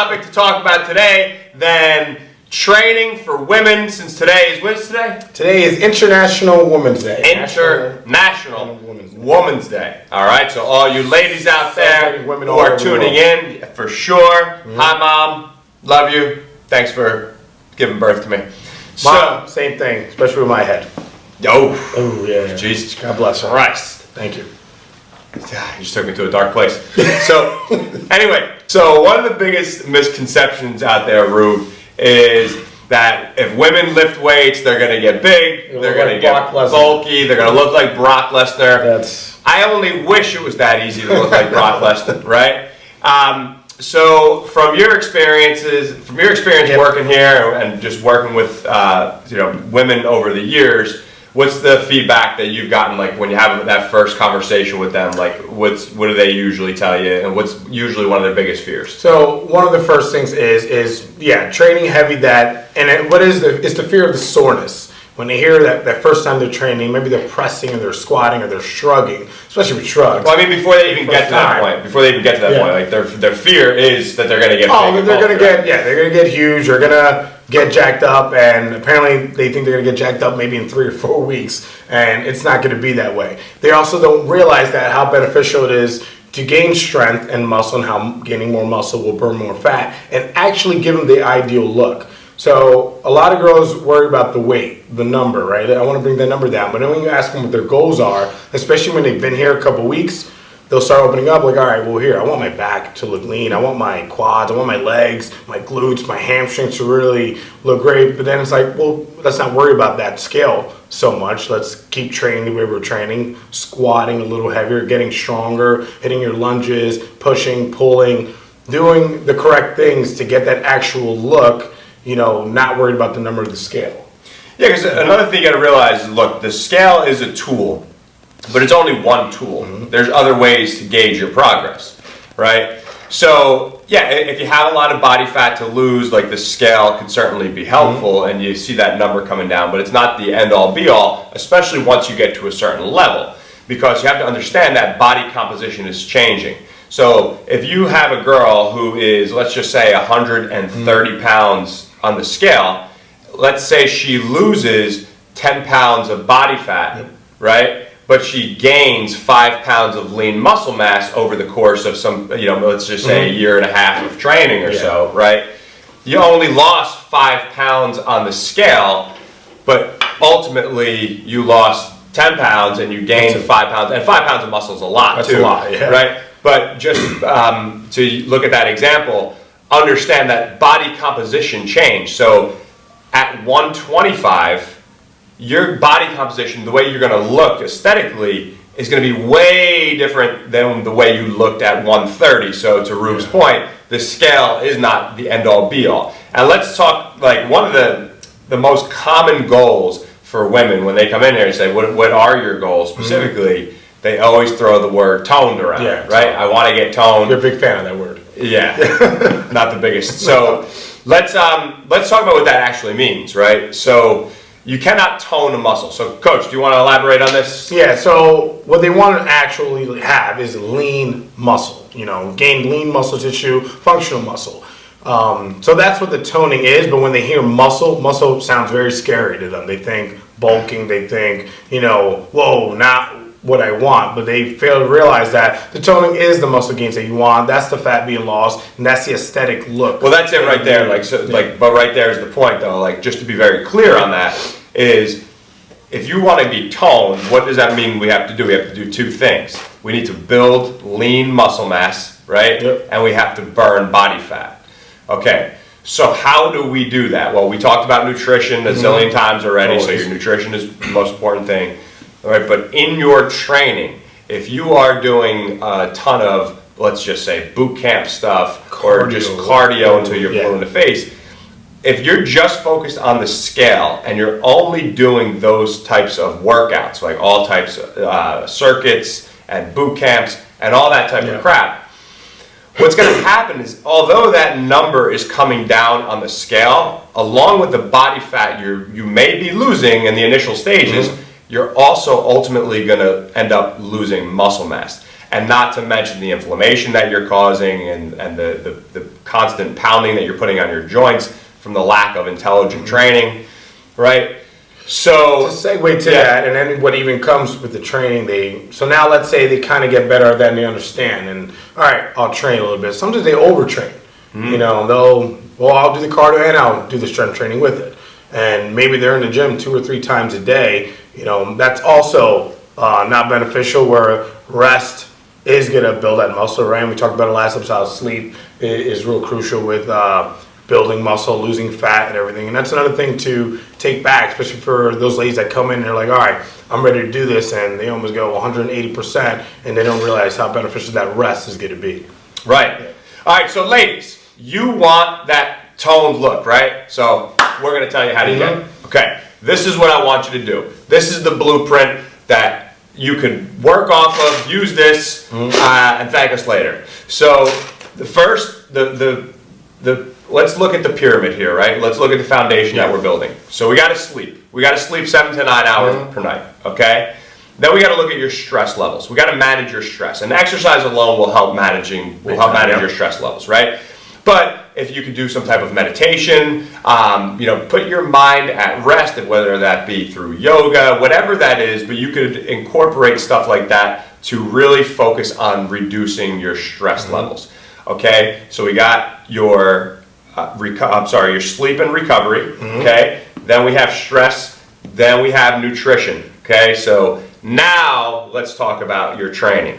topic to talk about today than training for women, since today is, what's today? Today is International Women's Day. International Women's Day. All right, so all you ladies out there who are tuning in, for sure. Hi, Mom. Love you. Thanks for giving birth to me. Mom, same thing, especially with my head. Oh, yeah. Jesus. God bless her. Christ. Thank you. You just took me to a dark place. So, anyway, so one of the biggest misconceptions out there, Rube, is that if women lift weights, they're going to get big, they're going to get bulky, they're going to look like Brock Lesnar. I only wish it was that easy to look like Brock Lesnar, right? So, from your experience working here and just working with women over the years, what's the feedback that you've gotten, like when you have that first conversation with them? Like, what do they usually tell you, and what's usually one of their biggest fears? So one of the first things is training heavy. It's the fear of the soreness. When they hear that first time they're training, maybe they're pressing or they're squatting or they're shrugging, especially with shrugs. Well, I mean, before they even get to that point, like their fear is that they're going to get big. They're going to get huge. They're going to get jacked up, and apparently they think they're going to get jacked up maybe in 3 or 4 weeks, and it's not going to be that way. They also don't realize that how beneficial it is to gain strength and muscle, and how gaining more muscle will burn more fat and actually give them the ideal look. So a lot of girls worry about the weight, the number, right? I want to bring that number down. But then when you ask them what their goals are, especially when they've been here a couple weeks, they'll start opening up like, all right, well, here, I want my back to look lean. I want my quads. I want my legs, my glutes, my hamstrings to really look great. But then it's like, well, let's not worry about that scale so much. Let's keep training the way we're training, squatting a little heavier, getting stronger, hitting your lunges, pushing, pulling, doing the correct things to get that actual look, not worried about the number of the scale. Yeah, because another thing you got to realize is, look, the scale is a tool, but it's only one tool. There's other ways to gauge your progress, right? So, yeah, if you have a lot of body fat to lose, like, the scale can certainly be helpful, and you see that number coming down, but it's not the end-all, be-all, especially once you get to a certain level, because you have to understand that body composition is changing. So if you have a girl who is, let's just say, 130 pounds on the scale, let's say she loses 10 pounds of body fat, right? But she gains 5 pounds of lean muscle mass over the course of some, let's just say a year and a half of training or so, right? You only lost 5 pounds on the scale, but ultimately you lost 10 pounds and you gained 5 pounds, and 5 pounds of muscle is a lot. That's too, a lot, yeah. Right? But just to look at that example, understand that body composition change. So at 125, your body composition, the way you're going to look aesthetically, is going to be way different than the way you looked at 130. So to Rube's point, the scale is not the end-all, be-all. And let's talk, like, one of the most common goals for women when they come in here and say, what are your goals specifically? They always throw the word toned around, right? I want to get toned. You're a big fan of that word. Yeah, not the biggest. So let's talk about what that actually means, right? So you cannot tone a muscle. So, Coach, do you want to elaborate on this? Yeah, so what they want to actually have is lean muscle, gain lean muscle tissue, functional muscle. So that's what the toning is, but when they hear muscle sounds very scary to them. They think bulking, they think, whoa, not what I want, but they fail to realize that the toning is the muscle gains that you want. That's the fat being lost, and that's the aesthetic look. Well, that's it right there. But right there is the point, though. Like, just to be very clear on that, is if you want to be toned, what does that mean we have to do? We have to do 2 things. We need to build lean muscle mass, right? Yep. And we have to burn body fat. Okay. So how do we do that? Well, we talked about nutrition a zillion times already. So your nutrition is the most important thing. All right, but in your training, if you are doing a ton of, let's just say, boot camp stuff, or just cardio until you're blue in the face, if you're just focused on the scale and you're only doing those types of workouts, like all types of circuits and boot camps and all that type of crap, what's going to happen is, although that number is coming down on the scale, along with the body fat you may be losing in the initial stages, you're also ultimately going to end up losing muscle mass. and not to mention the inflammation that you're causing and the constant pounding that you're putting on your joints from the lack of intelligent training, right? So to segue to that, and then what even comes with the training, so now let's say they kind of get better, then they understand, and all right, I'll train a little bit. Sometimes they overtrain. You know, I'll do the cardio and I'll do the strength training with it. And maybe they're in the gym 2 or 3 times a day. You know, that's also not beneficial, where rest is going to build that muscle, right? And we talked about it last episode, how sleep is real crucial with building muscle, losing fat and everything. And that's another thing to take back, especially for those ladies that come in and they're like, all right, I'm ready to do this. And they almost go 180% and they don't realize how beneficial that rest is going to be. Right. All right, so ladies, you want that toned look, right? So we're going to tell you how to get it. Okay, this is what I want you to do. This is the blueprint that you could work off of, use this, and thank us later. So the first, let's look at the pyramid here, right? Let's look at the foundation that we're building. So we got to sleep. We got to sleep 7 to 9 hours per night, okay? Then we got to look at your stress levels. We got to manage your stress, and exercise alone will help manage your stress levels, right? But if you can do some type of meditation, put your mind at rest, whether that be through yoga, whatever that is, but you could incorporate stuff like that to really focus on reducing your stress levels. Okay, so we got your your sleep and recovery. Okay, then we have stress, then we have nutrition. Okay, so now let's talk about your training.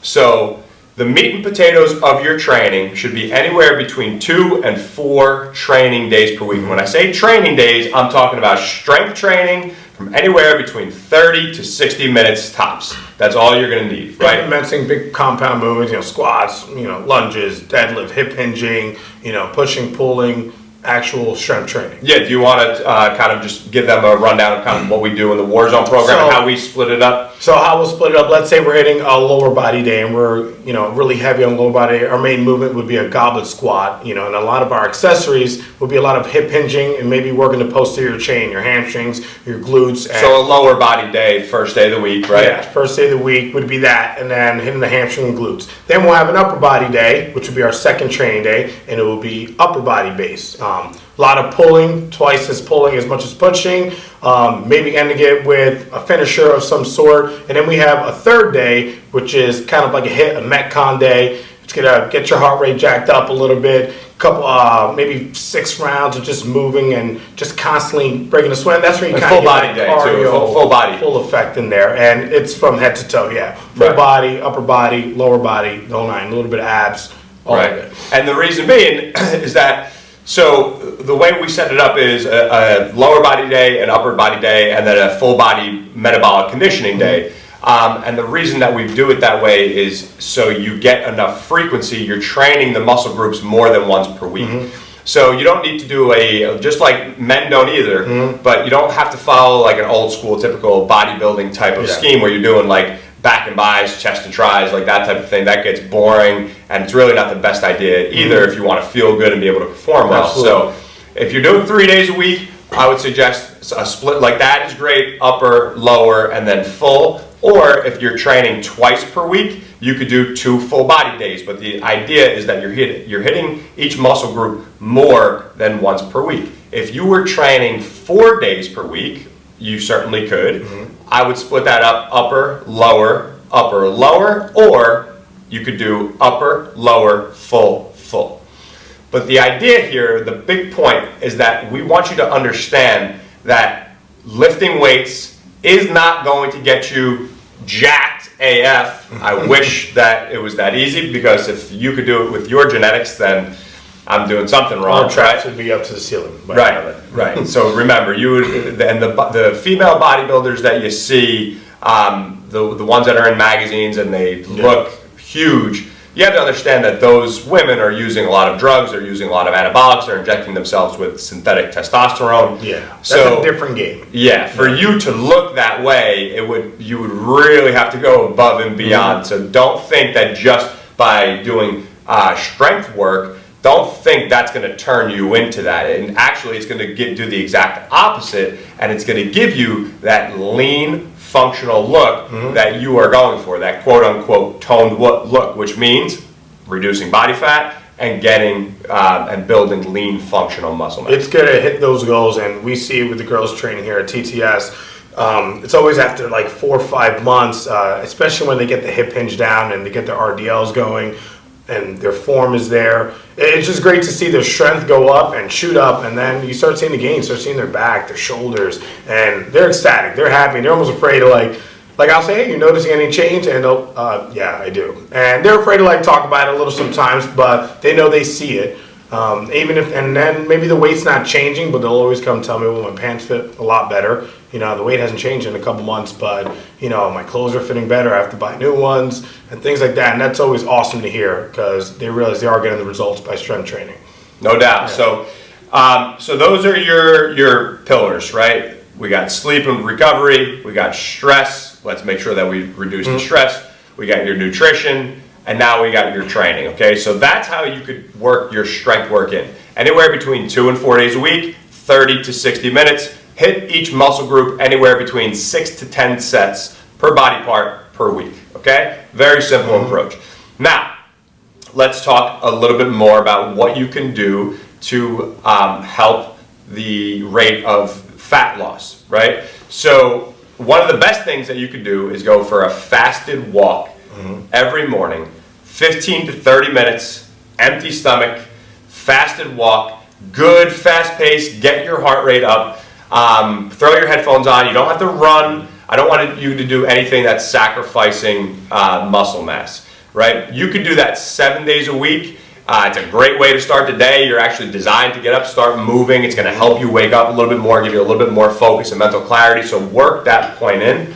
So the meat and potatoes of your training should be anywhere between 2 and 4 training days per week. And when I say training days, I'm talking about strength training from anywhere between 30 to 60 minutes tops. That's all you're going to need, right? Implementing big compound movements, squats, lunges, deadlift, hip hinging, pushing, pulling, actual strength training. Yeah, do you want to kind of just give them a rundown of kind of what we do in the Warzone program and how we split it up? So how we'll split it up, let's say we're hitting a lower body day and we're, really heavy on lower body. Our main movement would be a goblet squat, and a lot of our accessories would be a lot of hip hinging and maybe working the posterior chain, your hamstrings, your glutes. So a lower body day, first day of the week, right? Yeah, first day of the week would be that, and then hitting the hamstring and glutes. Then we'll have an upper body day, which would be our second training day, and it will be upper body based. A lot of pulling, twice as pulling as much as pushing, maybe ending it with a finisher of some sort. And then we have a third day, which is kind of like a Metcon day. It's gonna get your heart rate jacked up a little bit, couple, maybe 6 rounds of just moving and just constantly breaking the sweat. That's when you kind of full body day too, full body, full effect in there, and it's from head to toe. Yeah, full body, upper body, lower body, the whole nine, a little bit of abs, all of it. And the reason being is that. So the way we set it up is a lower body day, an upper body day, and then a full body metabolic conditioning day. And the reason that we do it that way is so you get enough frequency. You're training the muscle groups more than once per week. So you don't need to do just like men don't either, but you don't have to follow like an old school typical bodybuilding type of scheme where you're doing like back and buys, chest and tries, like that type of thing. That gets boring, and it's really not the best idea either if you want to feel good and be able to perform well. So if you're doing 3 days a week, I would suggest a split like that is great, upper, lower, and then full. Or if you're training twice per week, you could do 2 full body days. But the idea is that you're hitting each muscle group more than once per week. If you were training 4 days per week, you certainly could. I would split that up upper, lower, or you could do upper, lower, full, full. But the idea here, the big point, is that we want you to understand that lifting weights is not going to get you jacked AF. I wish that it was that easy, because if you could do it with your genetics, then I'm doing something wrong. Our traps would be up to the ceiling. Right. So remember, the female bodybuilders that you see, the ones that are in magazines and they look huge, you have to understand that those women are using a lot of drugs, they're using a lot of anabolics, they're injecting themselves with synthetic testosterone. Yeah, that's a different game. Yeah, for you to look that way, you would really have to go above and beyond. So don't think that just by doing strength work, don't think that's going to turn you into that. And actually, it's going to do the exact opposite, and it's going to give you that lean, functional look that you are going for, that quote-unquote toned look, which means reducing body fat and getting and building lean functional muscle mass. It's good to hit those goals, and we see it with the girls training here at TTS. It's always after like 4 or 5 months, especially when they get the hip hinge down and they get their RDLs going and their form is there. It's just great to see their strength go up and shoot up, and then you start seeing the gains, start seeing their back, their shoulders, and they're ecstatic, they're happy, they're almost afraid to like I'll say, hey, you noticing any change? And they'll, yeah, I do. And they're afraid to like talk about it a little sometimes, but they know they see it. Even if, and then maybe the weight's not changing, but they'll always come tell me, well, my pants fit a lot better. You know, the weight hasn't changed in a couple months, but, you know, my clothes are fitting better. I have to buy new ones and things like that. And that's always awesome to hear because they realize they are getting the results by strength training. No doubt. Yeah. So those are your pillars, right? We got sleep and recovery. We got stress. Let's make sure that we reduce the stress. We got your nutrition. And now we got your training, okay? So that's how you could work your strength work in. Anywhere between 2 and 4 days a week, 30 to 60 minutes. Hit each muscle group anywhere between 6 to 10 sets per body part per week, okay? Very simple approach. Now, let's talk a little bit more about what you can do to help the rate of fat loss, right? So one of the best things that you could do is go for a fasted walk every morning, 15 to 30 minutes, empty stomach, fasted walk, good fast pace, get your heart rate up, throw your headphones on, you don't have to run. I don't want you to do anything that's sacrificing muscle mass, right? You could do that 7 days a week. It's a great way to start the day. You're actually designed to get up, start moving. It's going to help you wake up a little bit more, give you a little bit more focus and mental clarity. So work that point in.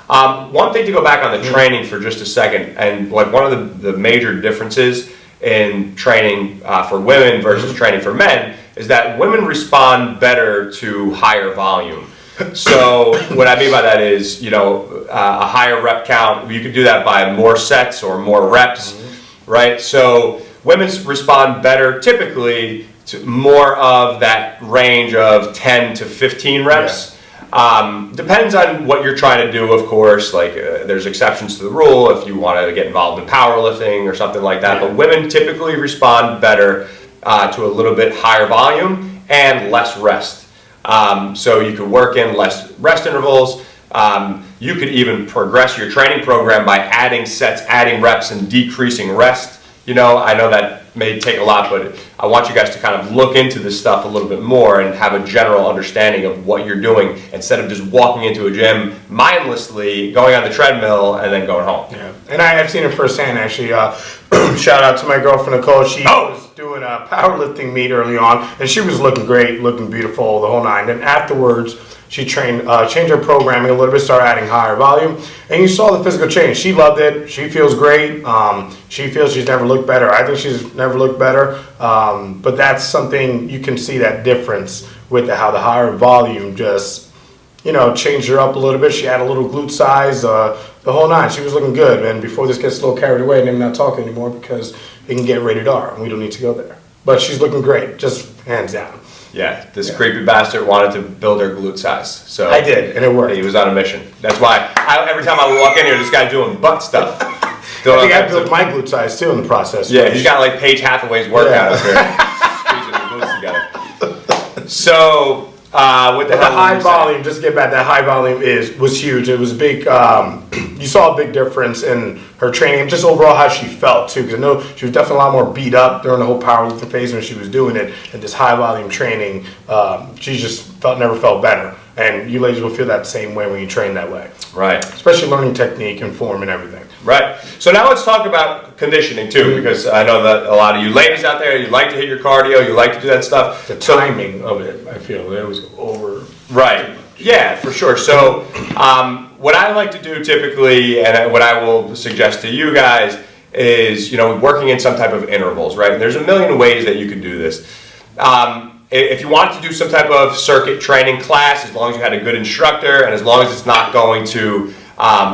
One thing to go back on the training for just a second, and like one of the major differences in training for women versus training for men is that women respond better to higher volume. So what I mean by that is, you know, a higher rep count. You could do that by more sets or more reps, right? So women respond better typically to more of that range of 10 to 15 reps. Depends on what you're trying to do, of course. Like there's exceptions to the rule if you want to get involved in powerlifting or something like that. But women typically respond better to a little bit higher volume and less rest. So you could work in less rest intervals. You could even progress your training program by adding sets, adding reps, and decreasing rest. You know, I know that may take a lot, but I want you guys to kind of look into this stuff a little bit more and have a general understanding of what you're doing instead of just walking into a gym mindlessly, going on the treadmill, and then going home. Yeah, and I've seen it firsthand, actually. Shout out to my girlfriend, Nicole. She was doing a powerlifting meet early on, and she was looking great, looking beautiful, the whole nine. Then afterwards, she changed her programming a little bit, started adding higher volume, and you saw the physical change. She loved it. She feels great. She feels she's never looked better. I think she's never looked better. But that's something you can see that difference with how the higher volume just, you know, changed her up a little bit. She had a little glute size, the whole nine. She was looking good. And before this gets a little carried away, and I'm not talking anymore because it can get rated R, and we don't need to go there. But she's looking great, just hands down. Yeah, this creepy bastard wanted to build her glute size. So I did, and it worked. He was on a mission. That's why every time I would walk in here, this guy's doing butt stuff. I think I built my glute size too in the process. Yeah, he's got like Paige Hathaway's workout up here. Squeezing the glutes together. So, what the hell? The high volume, just to get back, that high volume was huge. It was big. You saw a big difference in her training, just overall how she felt too. Because I know she was definitely a lot more beat up during the whole powerlifting phase when she was doing it. And this high volume training, she just never felt better. And you ladies will feel that same way when you train that way. Right. Especially learning technique and form and everything. Right. So now let's talk about conditioning too, because I know that a lot of you ladies out there, you like to hit your cardio, you like to do that stuff. The timing of it, I feel, it was over. Right. Yeah, for sure. So what I like to do typically, and what I will suggest to you guys is, you know, working in some type of intervals, right? There's a million ways that you can do this. If you want to do some type of circuit training class, as long as you had a good instructor and as long as it's not going to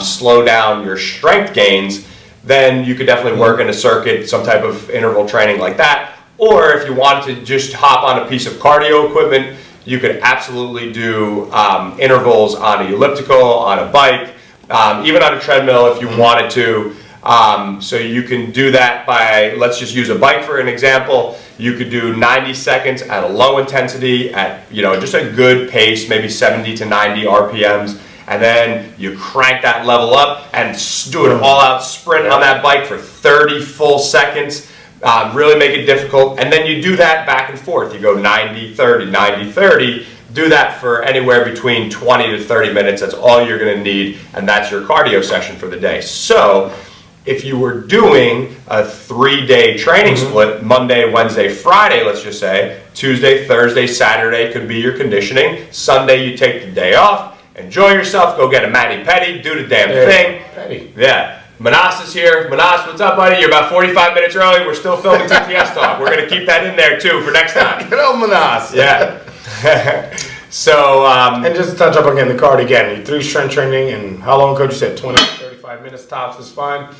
slow down your strength gains, then you could definitely work in a circuit, some type of interval training like that. Or if you wanted to just hop on a piece of cardio equipment, You could absolutely do intervals on a elliptical, on a bike, even on a treadmill if you wanted to. So you can do that by, let's just use a bike for an example. You could do 90 seconds at a low intensity at, just a good pace, maybe 70 to 90 RPMs. And then you crank that level up and do an all-out sprint on that bike for 30 full seconds. Really make it difficult. And then you do that back and forth. You go 90, 30, 90, 30. Do that for anywhere between 20 to 30 minutes. That's all you're going to need. And that's your cardio session for the day. So if you were doing a 3-day training split, Monday, Wednesday, Friday, let's just say, Tuesday, Thursday, Saturday could be your conditioning. Sunday, you take the day off. Enjoy yourself, go get a mani-pedi, do the damn thing. Petty. Yeah. Manas is here. Manas, what's up, buddy? You're about 45 minutes early. We're still filming TTS talk. We're going to keep that in there, too, for next time. Get on Manas. Yeah. So, and just to touch up again, the card again, you 3 strength training, and how long, coach? You said 20 to 35 minutes tops is fine.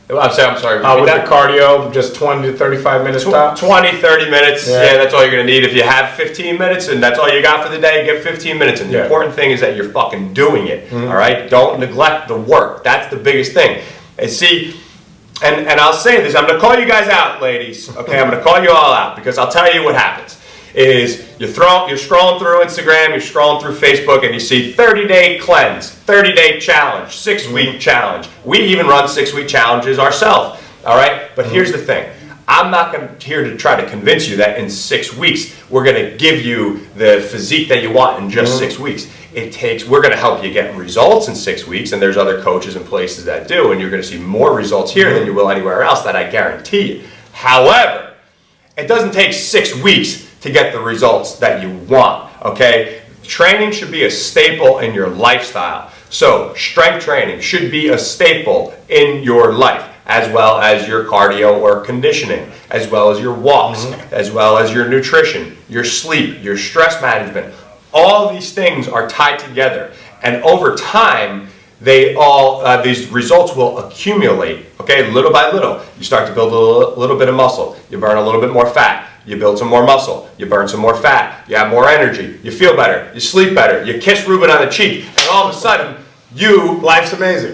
I'm sorry. With the cardio, just 20 to 35 minutes tops? 20, 30 minutes. Yeah, that's all you're going to need. If you have 15 minutes and that's all you got for the day, get 15 minutes. And the important thing is that you're fucking doing it, all right? Don't neglect the work. That's the biggest thing. And see, and I'll say this. I'm going to call you guys out, ladies. Okay, I'm going to call you all out because I'll tell you what happens. Is you're scrolling through Instagram, you're scrolling through Facebook, and you see 30-day cleanse, 30-day challenge, 6-week challenge. We even run 6-week challenges ourselves, all right? But here's the thing. I'm not here to try to convince you that in 6 weeks, we're going to give you the physique that you want in just 6 weeks. We're going to help you get results in 6 weeks, and there's other coaches and places that do, and you're going to see more results here than you will anywhere else, that I guarantee you. However, it doesn't take 6 weeks to get the results that you want, okay? Training should be a staple in your lifestyle. So strength training should be a staple in your life, as well as your cardio or conditioning, as well as your walks, as well as your nutrition, your sleep, your stress management. All of these things are tied together. And over time, these results will accumulate, okay, little by little. You start to build a little bit of muscle. You burn a little bit more fat. You build some more muscle. You burn some more fat. You have more energy. You feel better. You sleep better. You kiss Ruben on the cheek. And all of a sudden, life's amazing.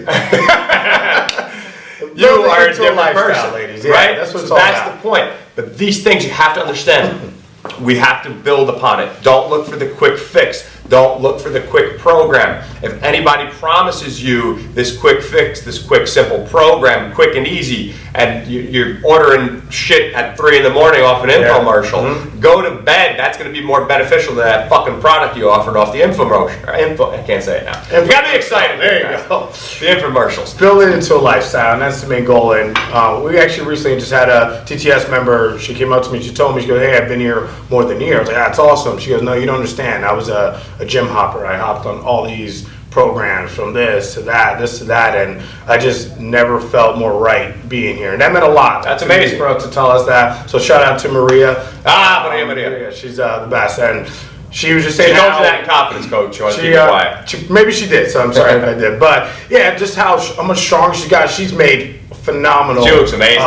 You are a different person, ladies. right? That's what it's all about. That's the point. But these things you have to understand. We have to build upon it. Don't look for the quick fix. Don't look for the quick program. If anybody promises you this quick fix, this quick simple program, quick and easy, and you're ordering shit at 3 in the morning off an infomercial, go to bed. That's going to be more beneficial than that fucking product you offered off the infomercial. I can't say it now. You got me excited. There you go. The infomercials. Build it into a lifestyle, and that's the main goal. And we actually recently just had a TTS member. She came up to me. She told me, she goes, "Hey, I've been here more than a year." I was like, "That's awesome." She goes, "No, you don't understand. I was a gym hopper. I hopped on all these programs from this to that, and I just never felt more right being here." And that meant a lot. That's amazing for her to tell us that. So shout out to Maria. Maria. She's the best. And she was just saying, she told you that in confidence, coach. You want to keep it quiet. Maybe she did, so I'm sorry if I did. But yeah, just how much stronger she's got. She's made phenomenal. She looks amazing.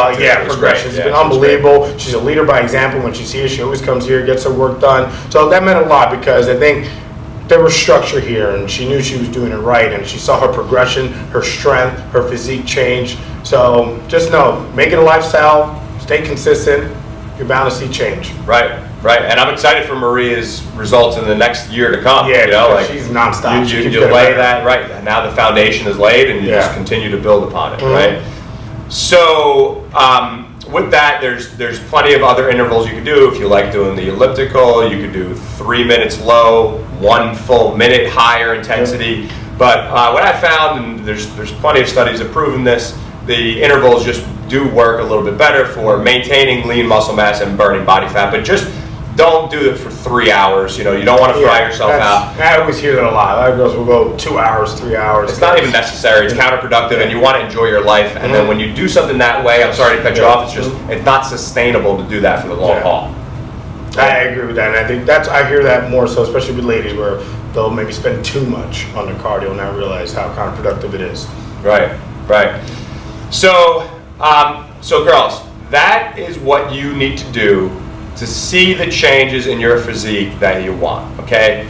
Progression. She's been unbelievable. She's a leader by example. When she's here, she always comes here, gets her work done. So that meant a lot because I think there was structure here, and she knew she was doing it right, and she saw her progression, her strength, her physique change. So just know, make it a lifestyle, stay consistent, you're bound to see change. Right, and I'm excited for Maria's results in the next year to come. Yeah, she's nonstop. You lay that, right, and now the foundation is laid, and you just continue to build upon it, right? So, with that, there's plenty of other intervals you can do. If you like doing the elliptical, you could do 3 minutes low, 1 full minute higher intensity. But what I found, and there's plenty of studies that have proven this, the intervals just do work a little bit better for maintaining lean muscle mass and burning body fat. But just don't do it for 3 hours. You don't want to fry yourself out. I always hear that a lot. A lot of girls will go 2 hours, 3 hours. It's not even necessary. It's counterproductive, and you want to enjoy your life. And then when you do something that way, I'm sorry to cut you off. It's not sustainable to do that for the long haul. I agree with that, and I think I hear that more so, especially with ladies, where they'll maybe spend too much on their cardio and not realize how counterproductive it is. Right. So, girls, that is what you need to do to see the changes in your physique that you want, okay?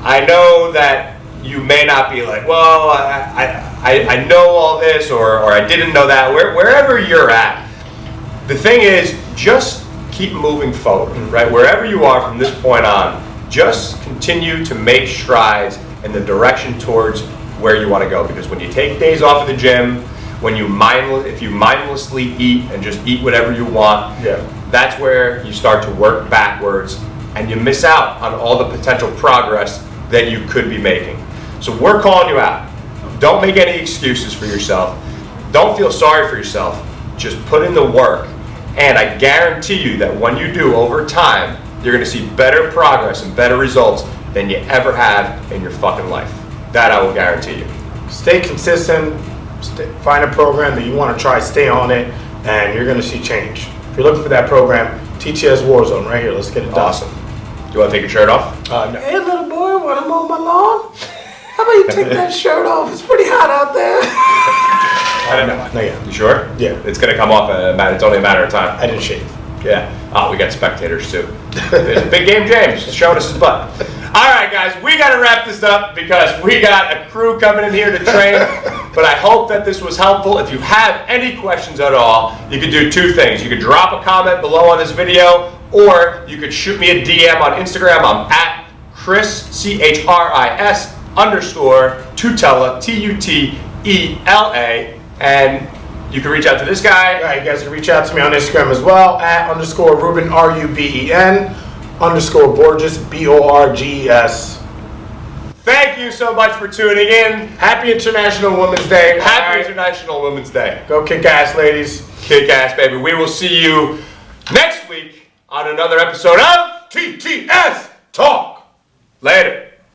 I know that you may not be like, well, I know all this, or I didn't know that. Wherever you're at, the thing is, just keep moving forward, right? Wherever you are from this point on, just continue to make strides in the direction towards where you want to go. Because when you take days off of the gym, if you mindlessly eat and just eat whatever you want, that's where you start to work backwards and you miss out on all the potential progress that you could be making. So we're calling you out. Don't make any excuses for yourself. Don't feel sorry for yourself. Just put in the work. And I guarantee you that when you do, over time, you're going to see better progress and better results than you ever have in your fucking life. That I will guarantee you. Stay consistent. Find a program that you want to try. Stay on it, and you're going to see change. If you're looking for that program, TTS Warzone right here. Let's get it done. Awesome. Do you want to take your shirt off? No. Hey, little boy, want to mow my lawn? How about you take that shirt off? It's pretty hot out there. No, yeah. You sure? Yeah. It's going to come off. It's only a matter of time. I didn't shave. Yeah. Oh, we got spectators too. There's Big Game James showing us his butt. All right, guys, we got to wrap this up because we got a crew coming in here to train. But I hope that this was helpful. If you have any questions at all, you could do two things. You could drop a comment below on this video, or you could shoot me a DM on Instagram. I'm at Chris, CHRIS _Tutela, TUTELA, and you can reach out to this guy. All right, you guys can reach out to me on Instagram as well, at _Ruben, RUBEN, _Borges, BORGES. Thank you so much for tuning in. Happy International Women's Day. Happy International Women's Day. Go kick ass, ladies. Kick ass, baby. We will see you next week on another episode of TTS Talk. Later.